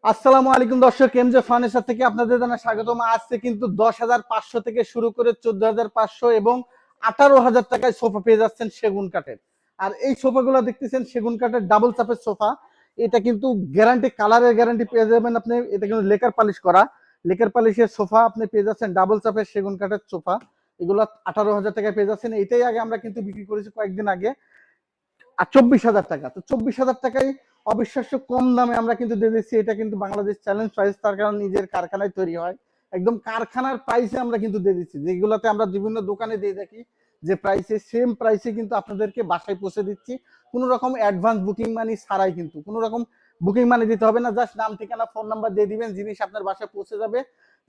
আসসালামু আলাইকুম দর্শক, এমজে ফার্নিচার থেকে আপনাদের জানাই স্বাগতম। আজকে কিন্তু 10,500 থেকে শুরু করে 14,500 এবং 18,000 টাকায় সোফা পেয়ে যাচ্ছেন সেগুন কাঠের। আর এই সোফাগুলো দেখতেছেন সেগুন কাঠের ডাবল চাপের সোফা। এটা কিন্তু গ্যারান্টি, কালারের গ্যারান্টি পেয়ে যাবেন আপনি। এটা কিন্তু লেকার পালিশ করা, লেকার পালিশের সোফা আপনি পেয়ে যাচ্ছেন, ডাবল চাপের সেগুন কাঠের সোফা। এগুলো 18,000 টাকায় পেয়ে যাচ্ছেন। এটাই আগে আমরা কিন্তু বিক্রি করেছি কয়েকদিন আগে আর 24,000 টাকা। তো 24,000 টাকায় অবিশ্বাস্য কম দামে আমরা কিন্তু দিয়ে দিচ্ছি। এটা কিন্তু বাংলাদেশ চ্যালেঞ্জ প্রাইস, তার কারণ নিজের কারখানায় তৈরি হয়, একদম কারখানার প্রাইসে আমরা কিন্তু দিয়ে দিচ্ছি। যেগুলোতে আমরা বিভিন্ন দোকানে দিয়ে থাকি যে প্রাইসে, সেম প্রাইসে কিন্তু আপনাদেরকে বাসায় পৌঁছে দিচ্ছি। কোনো রকম অ্যাডভান্স বুকিং মানি ছাড়াই, কিন্তু কোনো রকম বুকিং মানি দিতে হবে না। জাস্ট নাম, ঠিকানা, ফোন নাম্বার দিয়ে দিবেন, জিনিস আপনার বাসায় পৌঁছে যাবে।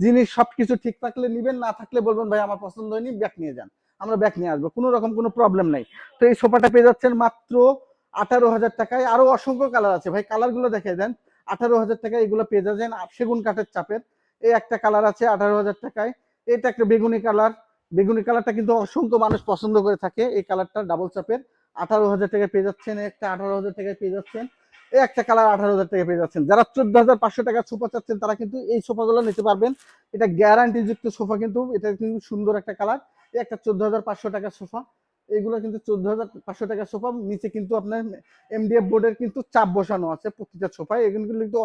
জিনিস সবকিছু ঠিক থাকলে নিবেন, না থাকলে বলবেন ভাই আমার পছন্দ হয়নি, ব্যাক নিয়ে যান, আমরা ব্যাক নিয়ে আসবো, কোনো রকম কোনো প্রবলেম নাই। তো এই সোফাটা পেয়ে যাচ্ছেন মাত্র 18,000 টাকায়। আরো অসংখ্য কালার আছে ভাই, কালার গুলো দেখে দেন। 18,000 টাকায় এগুলো পেয়ে যাচ্ছেন সেগুন কাঠের চাপের। এই একটা কালার আছে 18,000 টাকায়। এটা একটা বেগুনি কালার, বেগুনি কালারটা কিন্তু অসংখ্য মানুষ পছন্দ করে থাকে। এই কালারটা ডাবল চাপের 18,000 টাকায় পেয়ে যাচ্ছেন। একটা 18,000 টাকায় পেয়ে যাচ্ছেন। এই একটা কালার 18,000 টাকায় পেয়ে যাচ্ছেন। যারা 14,500 টাকা সোফা চাচ্ছেন তারা কিন্তু এই সোফাগুলো নিতে পারবেন। এটা গ্যারান্টি যুক্ত সোফা, কিন্তু এটা কিন্তু সুন্দর একটা কালার। এই একটা 14,500 টাকার সোফা। এগুলো কিন্তু 14,500 টাকার সোফা। নিচে কিন্তু আপনার এমডিএফ বোর্ডের কিন্তু চাপ বসানো আছে প্রতিটা সোফায়। এগুলো কিন্তু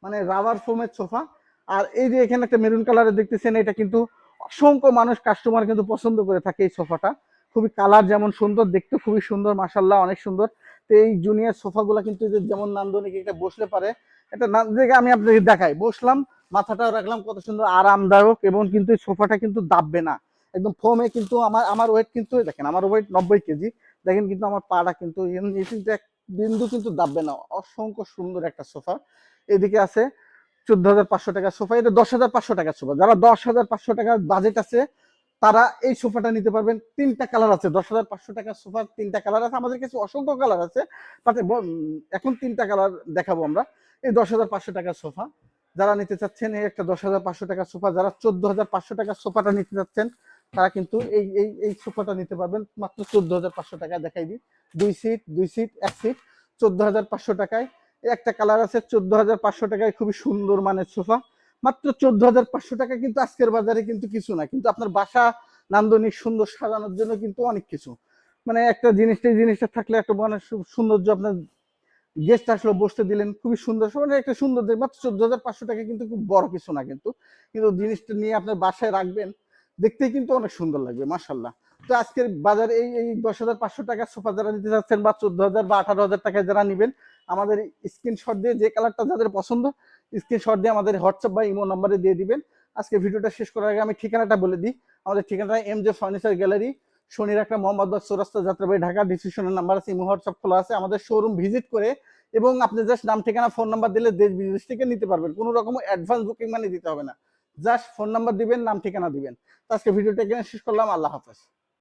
মানে রাবার ফোমের সোফা। আর এই যে এখানে একটা মেরুন কালারের দেখতেছেন, এটা কিন্তু অসংখ্য মানুষ, কাস্টমার কিন্তু পছন্দ করে থাকে এই সোফাটা। খুবই কালার যেমন সুন্দর, দেখতে খুবই সুন্দর, মাশাল্লাহ অনেক সুন্দর। তো এই জুনিয়র সোফাগুলো কিন্তু যেমন নান্দনিক, এটা বসলে পারে, এটা দেখে আমি আপনাকে দেখাই, বসলাম, মাথাটাও রাখলাম, কত সুন্দর আরামদায়ক। এবং কিন্তু এই সোফাটা কিন্তু দাববে না, একদম ফোমে। কিন্তু আমার ওয়েট কিন্তু দেখেন, আমার ওয়েট 90 কেজি। দেখেন কিন্তু আমার পাটা কিন্তু এক বিন্দু কিন্তু দাববে না। অসংখ্য সুন্দর একটা সোফা। এদিকে আছে 14,500 টাকার সোফা। এটা 10,500 টাকার সোফা। যারা 10,500 টাকার বাজেট আছে তারা এই সোফাটা নিতে পারবেন। তিনটা কালার আছে, 10,500 টাকার সোফার তিনটা কালার আছে। আমাদের কাছে অসংখ্য কালার আছে, এখন তিনটা কালার দেখাবো আমরা। এই 10,500 টাকার সোফা যারা নিতে চাচ্ছেন, এই একটা 10,500 টাকার সোফা। যারা 14,500 টাকার সোফাটা নিতে চাচ্ছেন তারা কিন্তু এই সোফাটা নিতে পারবেন মাত্র 14,500 টাকায়। দেখাই দিই, দুই সিট এক সিট 14,500 টাকায়। একটা কালার আছে 14,500 টাকায়, খুবই সুন্দর মানের সোফা। মাত্র 14,500 টাকা কিন্তু আজকের বাজারে কিন্তু কিছু না, কিন্তু আপনার বাসা নান্দনিক সুন্দর সাজানোর জন্য কিন্তু অনেক কিছু। মানে একটা জিনিসটা থাকলে একটা মানে সৌন্দর্য, আপনার গেস্ট আসলে বসতে দিলেন, খুবই সুন্দর, মানে একটা সুন্দর। মাত্র 14,500 টাকা কিন্তু খুব বড় কিছু না, কিন্তু কিন্তু জিনিসটা নিয়ে আপনার বাসায় রাখবেন, দেখতেই কিন্তু অনেক সুন্দর লাগবে, মাশাল্লাহ। তো আজকের বাজারে এই 10,500 টাকার সোফা যারা নিতে চাচ্ছেন, বা 14,000 বা 18,000 টাকায় যারা নিবেন, আমাদের স্ক্রিনশট দিয়ে যে কালারটা যাদের পছন্দ, স্ক্রিনশট দিয়ে আমাদের হোয়াটসঅ্যাপ বা ইমো নাম্বারে দিয়ে দিবেন। আজকে ভিডিওটা শেষ করার আগে আমি ঠিকানাটা বলে দিই। আমাদের ঠিকানাটা এমজে ফার্নিচার গ্যালারি, শনির একটা মোহাম্মদবাগ চৌরাস্তা, যাত্রাবাড়ি, ঢাকা। ডিসক্রিপশনের নাম্বার আছে, ইমো হোয়াটসঅ্যাপ খোলা আছে। আমাদের শোরুম ভিজিট করে এবং আপনি জাস্ট নাম, ঠিকানা, ফোন নাম্বার দিলে দেশ বিদেশ থেকে নিতে পারবেন। কোনো রকম অ্যাডভান্স বুকিং মানে দিতে হবে না, জাস্ট ফোন নাম্বার দিবেন, নাম ঠিকানা দিবেন। তো আজকে ভিডিওটা এখানে শেষ করলাম। আল্লাহ হাফেজ।